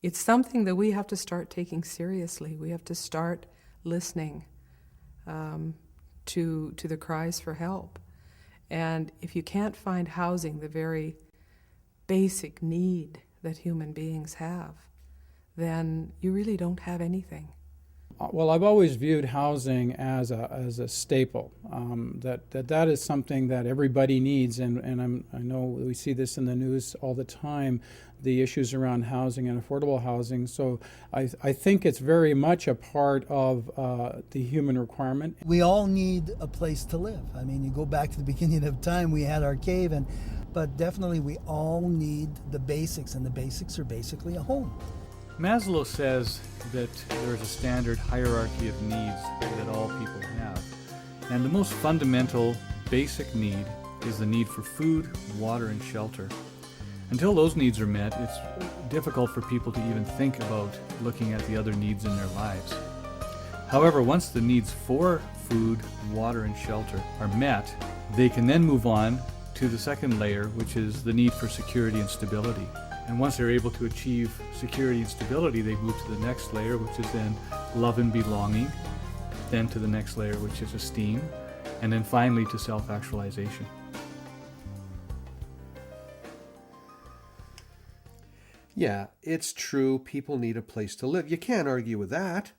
it's something that we have to start taking seriously. We have to start listening to the cries for help. And if you can't find housing, the very basic need that human beings have, then you really don't have anything. Well, I've always viewed housing as a staple. That is something that everybody needs, and I know we see this in the news all the time, the issues around housing and affordable housing. So I think it's very much a part of the human requirement. We all need a place to live. I mean, you go back to the beginning of time, we had our cave, but definitely we all need the basics, and the basics are basically a home. Maslow says that there is a standard hierarchy of needs that all people have. And the most fundamental, basic need is the need for food, water, and shelter. Until those needs are met, it's difficult for people to even think about looking at the other needs in their lives. However, once the needs for food, water, and shelter are met, they can then move on to the second layer, which is the need for security and stability. And once they're able to achieve security and stability, they move to the next layer, which is then love and belonging, then to the next layer, which is esteem, and then finally to self-actualization. Yeah, it's true, people need a place to live. You can't argue with that.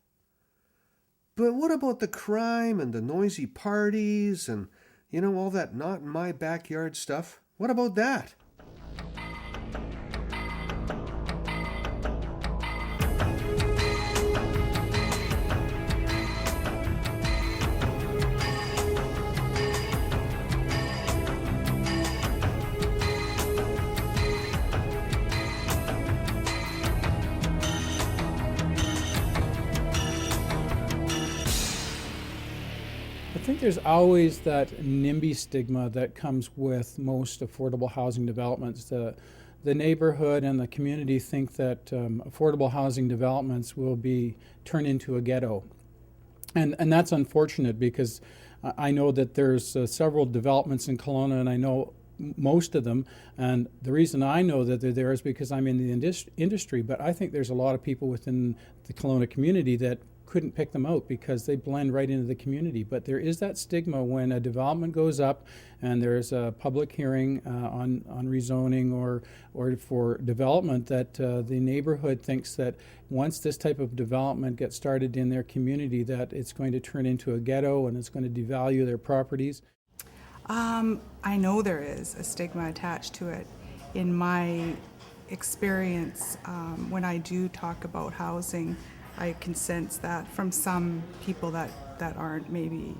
But what about the crime and the noisy parties and, all that not in my backyard stuff? What about that? I think there's always that NIMBY stigma that comes with most affordable housing developments. The neighborhood and the community think that affordable housing developments will be turned into a ghetto. And that's unfortunate, because I know that there's several developments in Kelowna, and I know most of them. And the reason I know that they're there is because I'm in the industry, but I think there's a lot of people within the Kelowna community that couldn't pick them out because they blend right into the community. But there is that stigma when a development goes up and there's a public hearing on rezoning or for development, that the neighborhood thinks that once this type of development gets started in their community, that it's going to turn into a ghetto and it's going to devalue their properties. I know there is a stigma attached to it. In my experience, when I do talk about housing, I can sense that from some people that aren't maybe,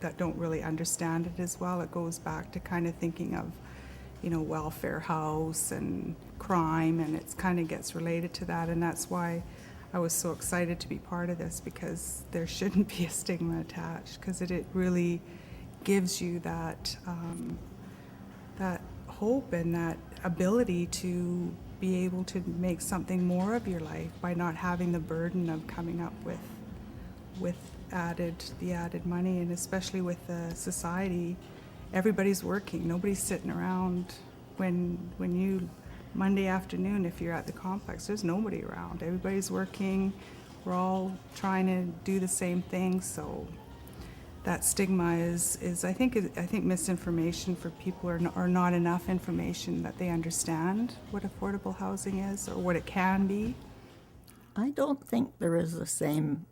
that don't really understand it as well. It goes back to kind of thinking of, welfare house and crime, and it's kind of gets related to that. And that's why I was so excited to be part of this, because there shouldn't be a stigma attached, because it really gives you that that hope and that ability to be able to make something more of your life by not having the burden of coming up with the added money. And especially with the society, everybody's working, nobody's sitting around. When you Monday afternoon, if you're at the complex, there's nobody around, everybody's working, we're all trying to do the same thing. So that stigma is I think misinformation for people, or not enough information that they understand what affordable housing is or what it can be. I don't think there is the same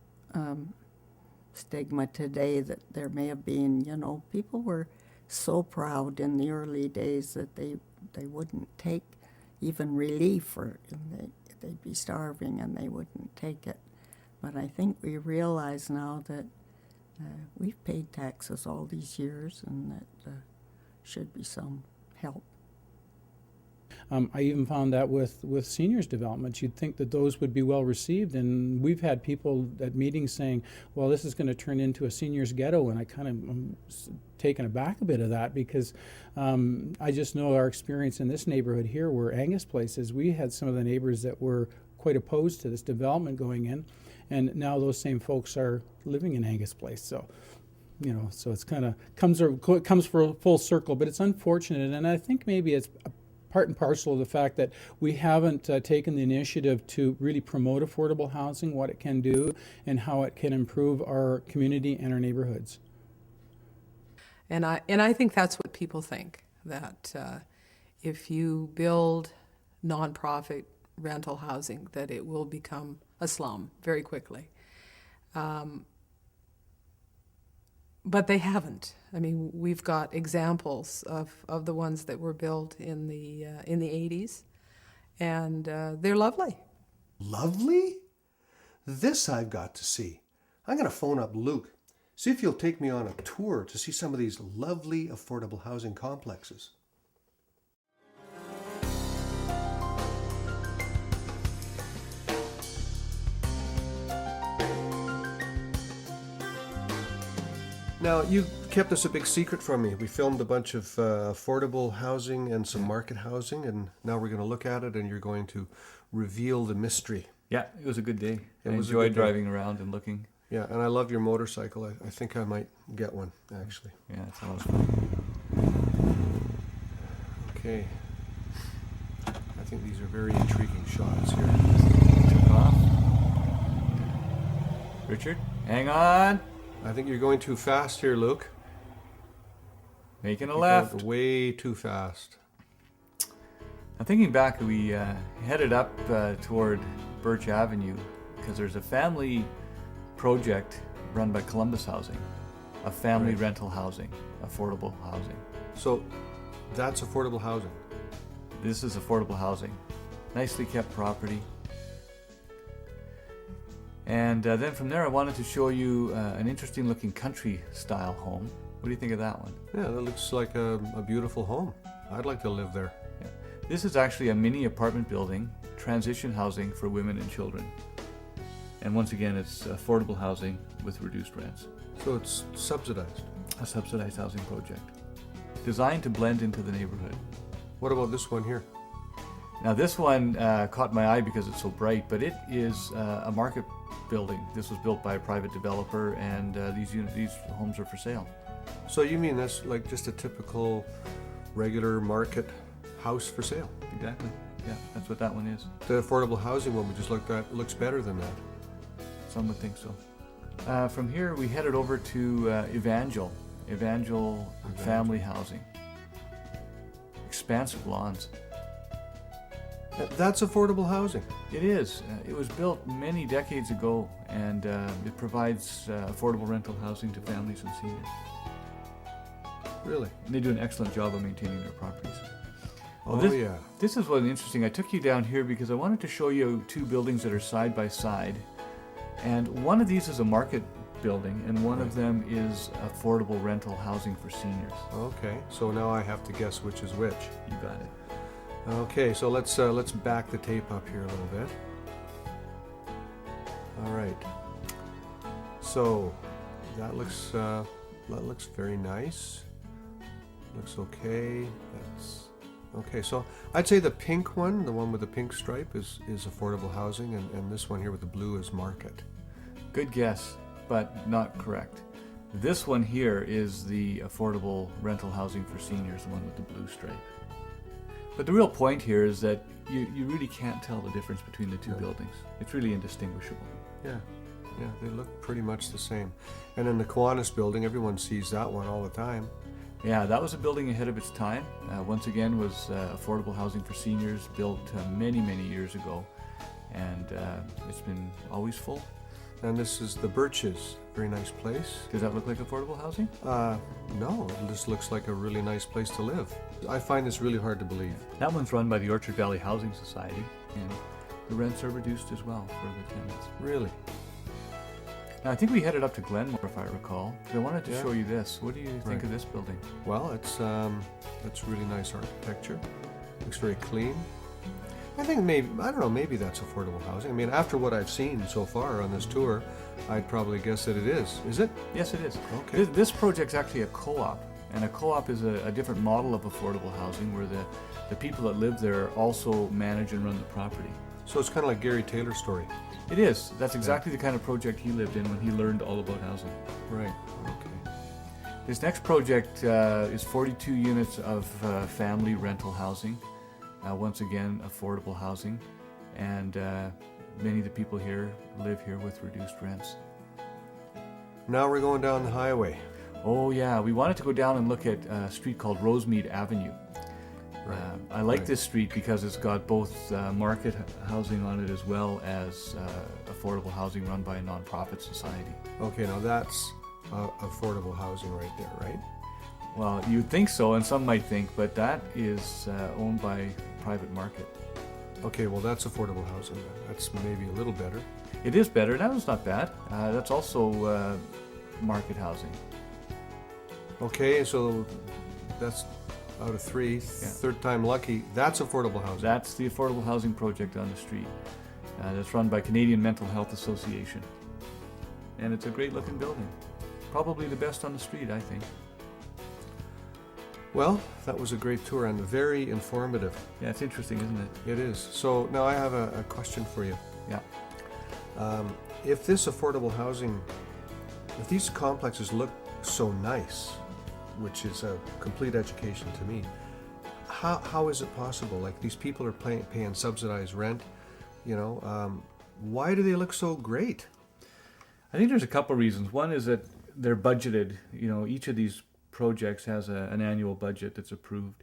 stigma today that there may have been. People were so proud in the early days that they wouldn't take even relief, or they'd be starving and they wouldn't take it. But I think we realize now that we've paid taxes all these years, and that should be some help. I even found that with seniors developments, you'd think that those would be well received, and we've had people at meetings saying, well, this is going to turn into a seniors ghetto, and I kind of am taken aback a bit of that, because I just know our experience in this neighborhood here, where Angus Place is, we had some of the neighbors that were quite opposed to this development going in, and now those same folks are living in Angus Place. So, so it's kind of comes for a full circle, but it's unfortunate, and I think maybe it's part and parcel of the fact that we haven't taken the initiative to really promote affordable housing, what it can do, and how it can improve our community and our neighborhoods. And I think that's what people think, that if you build nonprofit rental housing, that it will become a slum very quickly. But they haven't. I mean, we've got examples of the ones that were built in the 80s, and they're lovely. Lovely? This I've got to see. I'm going to phone up Luke, see if he'll take me on a tour to see some of these lovely affordable housing complexes. Now, you kept this a big secret from me. We filmed a bunch of affordable housing and some market housing, and now we're going to look at it, and you're going to reveal the mystery. Yeah, it was a good day. I was a enjoyed good day. driving around and looking. Yeah, and I love your motorcycle. I think I might get one, actually. Yeah, it's a lot of fun. Okay. I think these are very intriguing shots here. Took off. Richard, hang on. I think you're going too fast here, Luke. Making a You're left. going way too fast. I'm thinking back, we headed up toward Birch Avenue because there's a family project run by Columbus Housing, a family Right. rental housing, affordable housing. So that's affordable housing. This is affordable housing. Nicely kept property. And then from there I wanted to show you an interesting looking country style home. What do you think of that one? Yeah, that looks like a beautiful home. I'd like to live there. Yeah. This is actually a mini apartment building, transition housing for women and children. And once again, it's affordable housing with reduced rents. So it's subsidized. A subsidized housing project designed to blend into the neighborhood. What about this one here? Now this one caught my eye because it's so bright, but it is a market building. This was built by a private developer, and these homes are for sale. So you mean that's like just a typical regular market house for sale? Exactly. Yeah, that's what that one is. The affordable housing one we just looked at looks better than that. Some would think so. From here, we headed over to Evangel Family Housing. Expansive lawns. That's affordable housing. It is. It was built many decades ago, and it provides affordable rental housing to families and seniors. Really? And they do an excellent job of maintaining their properties. Oh, yeah. This is what's interesting. I took you down here because I wanted to show you two buildings that are side by side. And one of these is a market building, and one of them is affordable rental housing for seniors. Okay, so now I have to guess which is which. You got it. Okay, so let's back the tape up here a little bit. All right. So that looks very nice. Looks okay. That's okay. So I'd say the pink one, the one with the pink stripe, is affordable housing, and this one here with the blue is market. Good guess, but not correct. This one here is the affordable rental housing for seniors, the one with the blue stripe. But the real point here is that you really can't tell the difference between the two buildings. It's really indistinguishable. Yeah, they look pretty much the same. And in the Kiwanis building, everyone sees that one all the time. Yeah, that was a building ahead of its time. Once again, was affordable housing for seniors, built many, many years ago. And it's been always full. And this is the Birches, very nice place. Does that look like affordable housing? No, it just looks like a really nice place to live. I find this really hard to believe. That one's run by the Orchard Valley Housing Society, and the rents are reduced as well for the tenants. Really? Now, I think we headed up to Glenmore, if I recall, because I wanted to Yeah. show you this. What do you think Right. of this building? Well, it's really nice architecture. Looks very clean. I think maybe that's affordable housing. I mean, after what I've seen so far on this tour, I'd probably guess that it is. Is it? Yes, it is. Okay. This project's actually a co-op, and a co-op is a different model of affordable housing where the people that live there also manage and run the property. So it's kind of like Gary Taylor's story. It is. That's exactly the kind of project he lived in when he learned all about housing. Right. Okay. This next project is 42 units of family rental housing. once again, affordable housing, and many of the people here live here with reduced rents. Now we're going down the highway. Oh yeah, we wanted to go down and look at a street called Rosemead Avenue. I like this street because it's got both market housing on it as well as affordable housing run by a nonprofit society. Okay, now that's affordable housing right there, right? Well, you'd think so, and some might think, but that is owned by private market. Okay, well that's affordable housing. That's maybe a little better. It is better. That was not bad. That's also market housing. Okay, so that's out of three, third time lucky. That's affordable housing. That's the affordable housing project on the street. That's run by Canadian Mental Health Association. And it's a great looking building. Probably the best on the street, I think. Well, that was a great tour and very informative. Yeah, it's interesting, isn't it? It is. So now I have a question for you. Yeah. If this affordable housing, if these complexes look so nice, which is a complete education to me, how is it possible? Like these people are paying subsidized rent, you know, why do they look so great? I think there's a couple reasons. One is that they're budgeted. You know, each of these projects has an annual budget that's approved.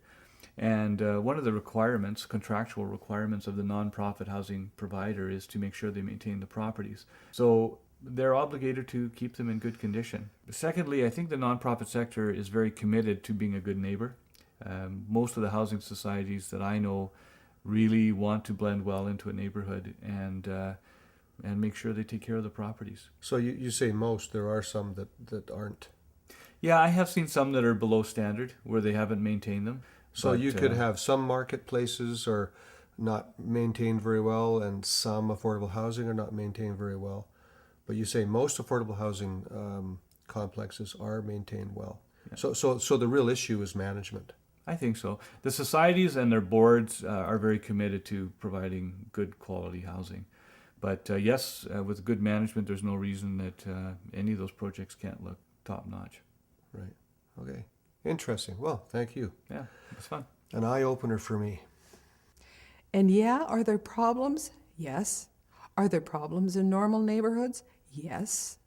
And one of the requirements, contractual requirements of the nonprofit housing provider is to make sure they maintain the properties. So they're obligated to keep them in good condition. Secondly, I think the nonprofit sector is very committed to being a good neighbor. Most of the housing societies that I know really want to blend well into a neighborhood and make sure they take care of the properties. So you say most, there are some that aren't. Yeah, I have seen some that are below standard where they haven't maintained them. So but, you could have some marketplaces are not maintained very well and some affordable housing are not maintained very well. But you say most affordable housing complexes are maintained well. Yeah. So the real issue is management. I think so. The societies and their boards are very committed to providing good quality housing. But yes, with good management, there's no reason that any of those projects can't look top notch. Right. Okay. Interesting. Well, thank you. Yeah, it's fun. An eye-opener for me. And yeah, are there problems? Yes. Are there problems in normal neighborhoods? Yes.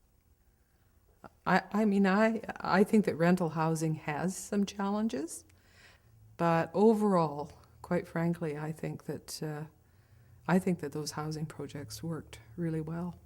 I mean, I think that rental housing has some challenges, but overall, quite frankly, I think that those housing projects worked really well.